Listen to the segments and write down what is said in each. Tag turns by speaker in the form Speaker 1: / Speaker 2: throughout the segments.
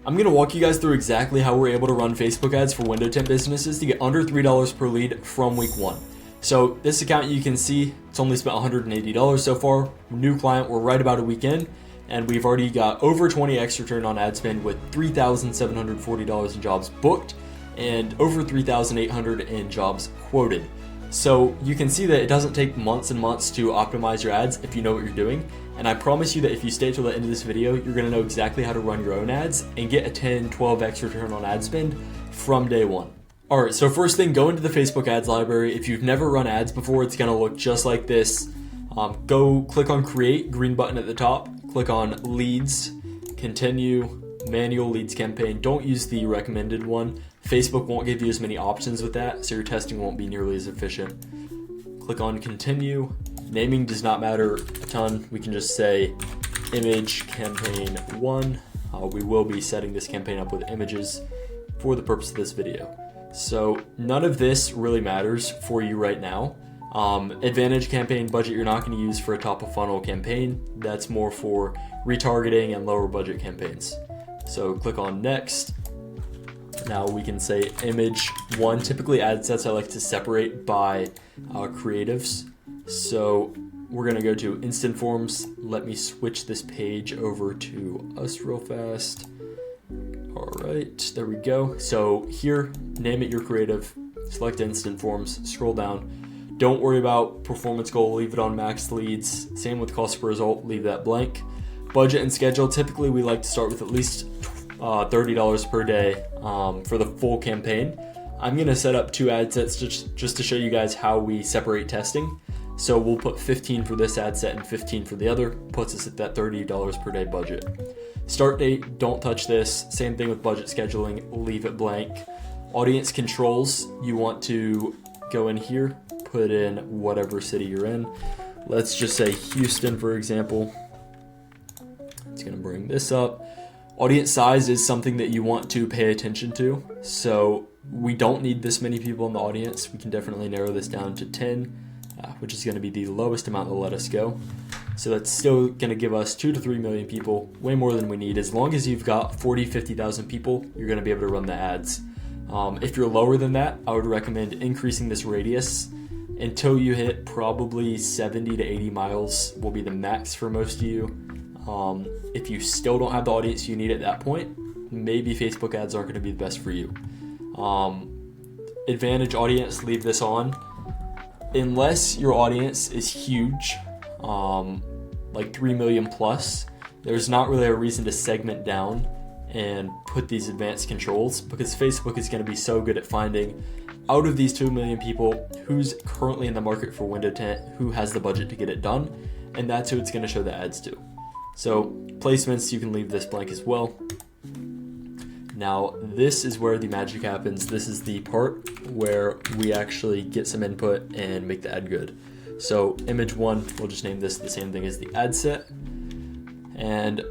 Speaker 1: I'm going to walk you guys through exactly how we're able to run Facebook ads for window tint businesses to get under $3 per lead from week 1. So this account, you can see it's only spent $180 so far. New client, we're right about a week in, and we've already got over 20x return on ad spend with $3,740 in jobs booked and over $3,800 in jobs quoted. So you can see that it doesn't take months and months to optimize your ads if you know what you're doing. And I promise you that if you stay till the end of this video, you're gonna know exactly how to run your own ads and get a 10, 12x return on ad spend from day 1. All right, so first thing, go into the Facebook ads library. If you've never run ads before, it's gonna look just like this. Go click on create, green button at the top, click on leads, continue, manual leads campaign. Don't use the recommended one. Facebook won't give you as many options with that, so your testing won't be nearly as efficient. Click on continue. Naming does not matter a ton. We can just say image campaign 1. We will be setting this campaign up with images for the purpose of this video. So none of this really matters for you right now. Advantage campaign budget you're not going to use for a top of funnel campaign. That's more for retargeting and lower budget campaigns. So click on next. Now we can say image 1. Typically ad sets I like to separate by creatives. So we're going to go to instant forms. Let me switch this page over to us real fast. All right, there we go. So here, name it your creative, select instant forms, scroll down. Don't worry about performance goal, leave it on max leads. Same with cost per result, leave that blank. Budget and schedule, typically we like to start with at least $30 per day for the full campaign. I'm gonna set up 2 ad sets just to show you guys how we separate testing. So we'll put 15 for this ad set and 15 for the other, puts us at that $30 per day budget. Start date, don't touch this. Same thing with budget scheduling, leave it blank. Audience controls, you want to go in here, put in whatever city you're in. Let's just say Houston, for example. It's gonna bring this up. Audience size is something that you want to pay attention to. So we don't need this many people in the audience. We can definitely narrow this down to 10, which is gonna be the lowest amount they'll let us go. So that's still gonna give us 2 to 3 million people, way more than we need. As long as you've got 40, 50,000 people, you're gonna be able to run the ads. If you're lower than that, I would recommend increasing this radius until you hit probably 70 to 80 miles will be the max for most of you. If you still don't have the audience you need at that point, maybe Facebook ads aren't gonna be the best for you. Advantage audience, leave this on. Unless your audience is huge, like 3 million plus, there's not really a reason to segment down and put these advanced controls, because Facebook is going to be so good at finding out of these 2 million people who's currently in the market for window tint, who has the budget to get it done, and that's who it's going to show the ads to. So placements, you can leave this blank as well. Now this is where the magic happens. This is the part where we actually get some input and make the ad good. So image 1, we'll just name this the same thing as the ad set, and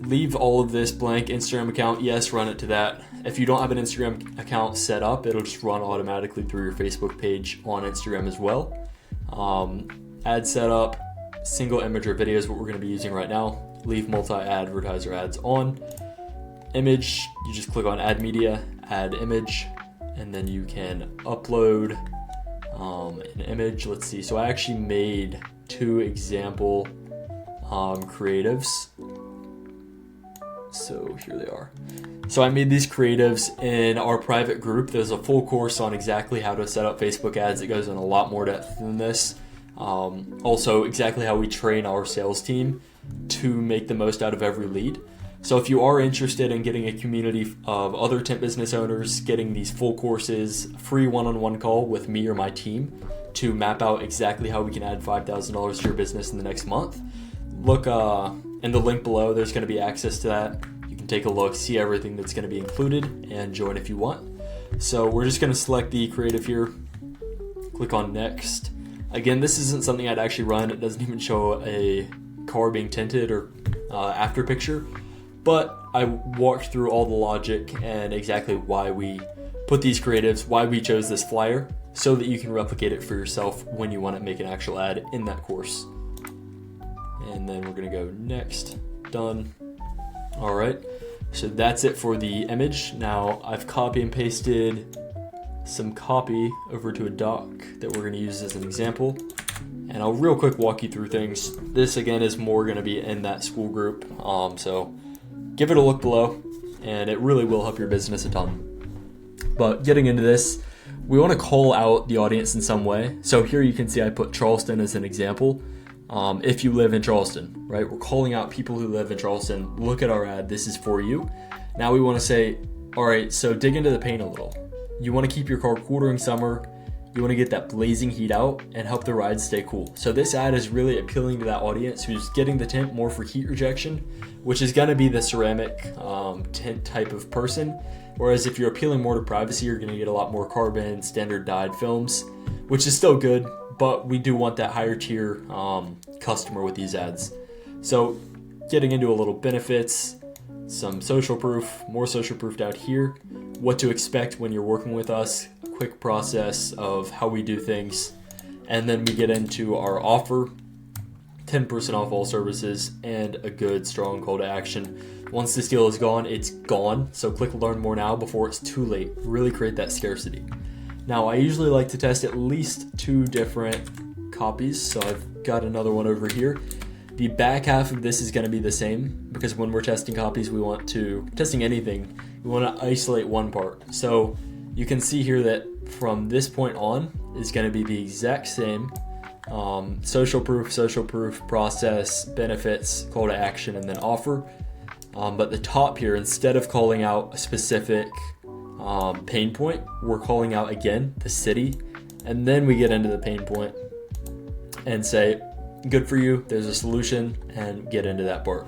Speaker 1: leave all of this blank. Instagram account, yes, run it to that. If you don't have an Instagram account set up, it'll just run automatically through your Facebook page on Instagram as well. Ad setup, single image or video is what we're going to be using right now. Leave multi-advertiser ads on. Image, you just click on add media, add image, and then you can upload an image. Let's see, so I actually made 2 example creatives. So here they are. So I made these creatives in our private group. There's a full course on exactly how to set up Facebook ads. It goes in a lot more depth than this. Also exactly how we train our sales team to make the most out of every lead. So if you are interested in getting a community of other tint business owners, getting these full courses, free one-on-one call with me or my team to map out exactly how we can add $5,000 to your business in the next month, look in the link below. There's going to be access to that. You can take a look, see everything that's going to be included, and join if you want. So we're just going to select the creative here, click on next. Again, this isn't something I'd actually run. It doesn't even show a car being tinted or after picture. But I walked through all the logic and exactly why we put these creatives, why we chose this flyer, so that you can replicate it for yourself when you want to make an actual ad in that course. And then we're going to go next, done. All right. So that's it for the image. Now I've copy and pasted some copy over to a doc that we're going to use as an example. And I'll real quick walk you through things. This again is more going to be in that school group. So give it a look below and it really will help your business a ton. But getting into this, we want to call out the audience in some way. So here you can see I put Charleston as an example. If you live in Charleston, right? We're calling out people who live in Charleston. Look at our ad. This is for you. Now we want to say, all right, so dig into the paint a little. You want to keep your car cool during summer. You want to get that blazing heat out and help the ride stay cool. So this ad is really appealing to that audience who's getting the tint more for heat rejection, which is going to be the ceramic tint type of person. Whereas if you're appealing more to privacy, you're going to get a lot more carbon, standard dyed films, which is still good, but we do want that higher tier customer with these ads. So getting into a little benefits, some social proof, more social proof down here, what to expect when you're working with us, a quick process of how we do things, and then we get into our offer, 10% off all services, and a good strong call to action. Once this deal is gone, it's gone. So click learn more now before it's too late. Really create that scarcity. Now I usually like to test at least 2 different copies. So I've got another one over here. The back half of this is going to be the same because when we're testing copies, testing anything, we want to isolate one part. So you can see here that from this point on is going to be the exact same. Social proof, process, benefits, call to action, and then offer. But the top here, instead of calling out a specific pain point, we're calling out again the city, and then we get into the pain point and say, good for you, there's a solution, and get into that part.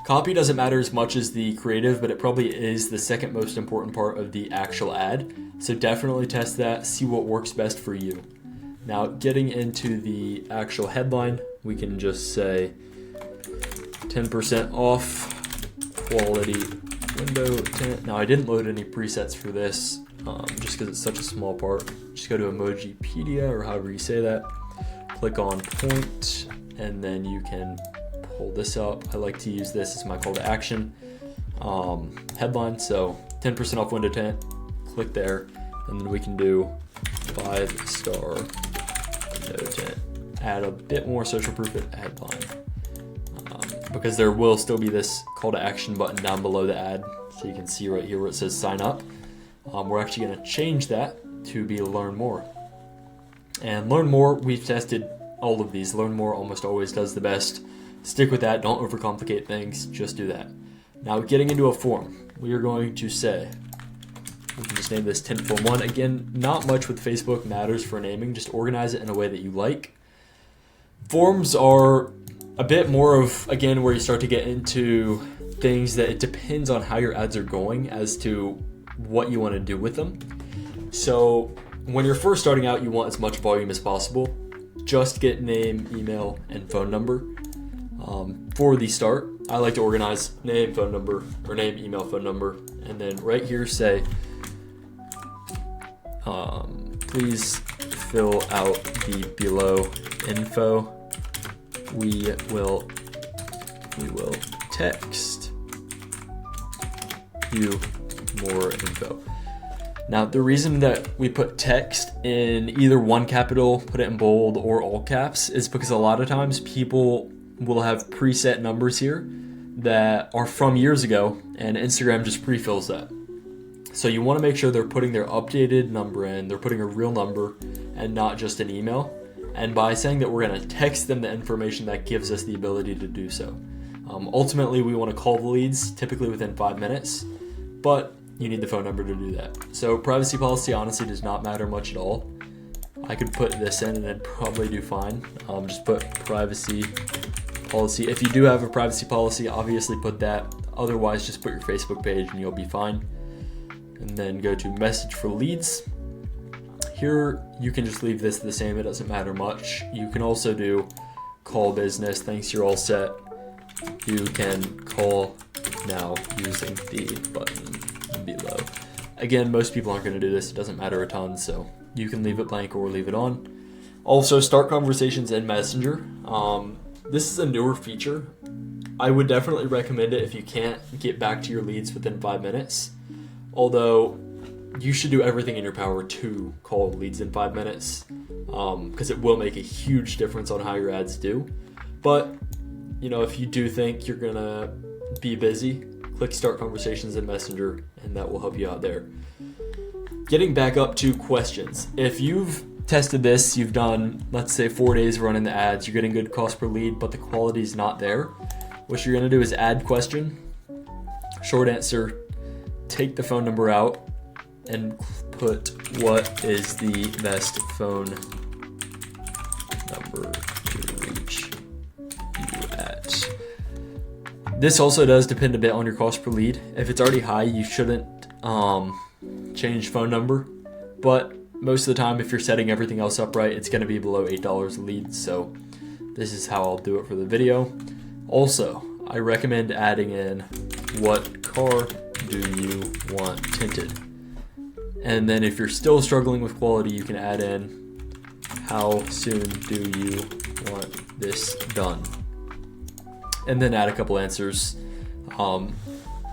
Speaker 1: Copy doesn't matter as much as the creative, but it probably is the second most important part of the actual ad. So definitely test that, see what works best for you. Now getting into the actual headline, we can just say 10% off quality window tint. Now I didn't load any presets for this just because it's such a small part. Just go to Emojipedia or however you say that. Click on point and then you can pull this up. I like to use this as my call to action headline. So 10% off window tint, click there, and then we can do 5-star window tint. Add a bit more social proof at headline. Because there will still be this call to action button down below the ad. So you can see right here where it says sign up. We're actually going to change that to be learn more. And learn more, we've tested all of these. Learn more almost always does the best. Stick with that, don't overcomplicate things, just do that. Now getting into a form, we are going to say, we can just name this Tint Form 1. Again, not much with Facebook matters for naming, just organize it in a way that you like. Forms are a bit more of, again, where you start to get into things that it depends on how your ads are going as to what you want to do with them. So when you're first starting out, you want as much volume as possible. Just get name, email, and phone number. For the start, I like to organize name, phone number, or name, email, phone number, and then right here say, please fill out the below info. We will text you more info. Now, the reason that we put text in either one capital, put it in bold, or all caps is because a lot of times people will have preset numbers here that are from years ago, and Instagram just pre-fills that. So you want to make sure they're putting their updated number in, they're putting a real number and not just an email. And by saying that we're going to text them the information, that gives us the ability to do so. Ultimately, we want to call the leads, typically within 5 minutes, but you need the phone number to do that. So privacy policy honestly does not matter much at all. I could put this in and it'd probably do fine. Just put privacy policy. If you do have a privacy policy, obviously put that. Otherwise, just put your Facebook page and you'll be fine. And then go to message for leads. Here, you can just leave this the same. It doesn't matter much. You can also do call business. Thanks, you're all set. You can call now using the button below. Again, most people aren't going to do this. It doesn't matter a ton, so you can leave it blank or leave it on. Also, start conversations in Messenger. This is a newer feature. I would definitely recommend it if you can't get back to your leads within 5 minutes. Although you should do everything in your power to call leads in 5 minutes, because it will make a huge difference on how your ads do. But if you do think you're gonna be busy, click Start Conversations in Messenger, and that will help you out there. Getting back up to questions. If you've tested this, you've done, let's say, 4 days running the ads, you're getting good cost per lead, but the quality is not there, what you're gonna do is add question. Short answer, take the phone number out and put what is the best phone number to reach you at. This also does depend a bit on your cost per lead. If it's already high, you shouldn't change phone number, but most of the time if you're setting everything else up right, it's going to be below $8 a lead. So this is how I'll do it for the video. Also, I recommend adding in what car do you want tinted, and then if you're still struggling with quality, you can add in how soon do you want this done, and then add a couple answers.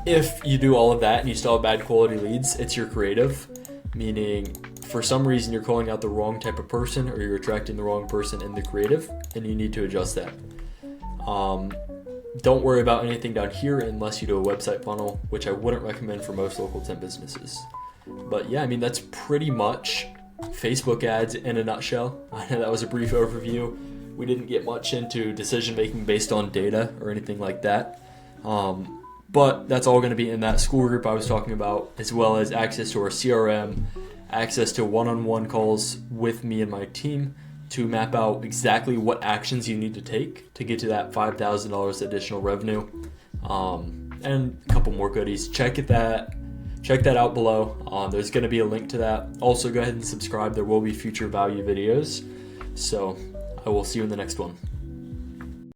Speaker 1: If you do all of that and you still have bad quality leads, it's your creative, meaning for some reason you're calling out the wrong type of person or you're attracting the wrong person in the creative, and you need to adjust that. Don't worry about anything down here unless you do a website funnel, which I wouldn't recommend for most local tint businesses. But yeah, that's pretty much Facebook ads in a nutshell. I know that was a brief overview. We didn't get much into decision making based on data or anything like that. But that's all going to be in that school group I was talking about, as well as access to our CRM, access to one-on-one calls with me and my team to map out exactly what actions you need to take to get to that $5,000 additional revenue, and a couple more goodies. Check that out below. There's going to be a link to that. Also, go ahead and subscribe. There will be future value videos. So I will see you in the next one.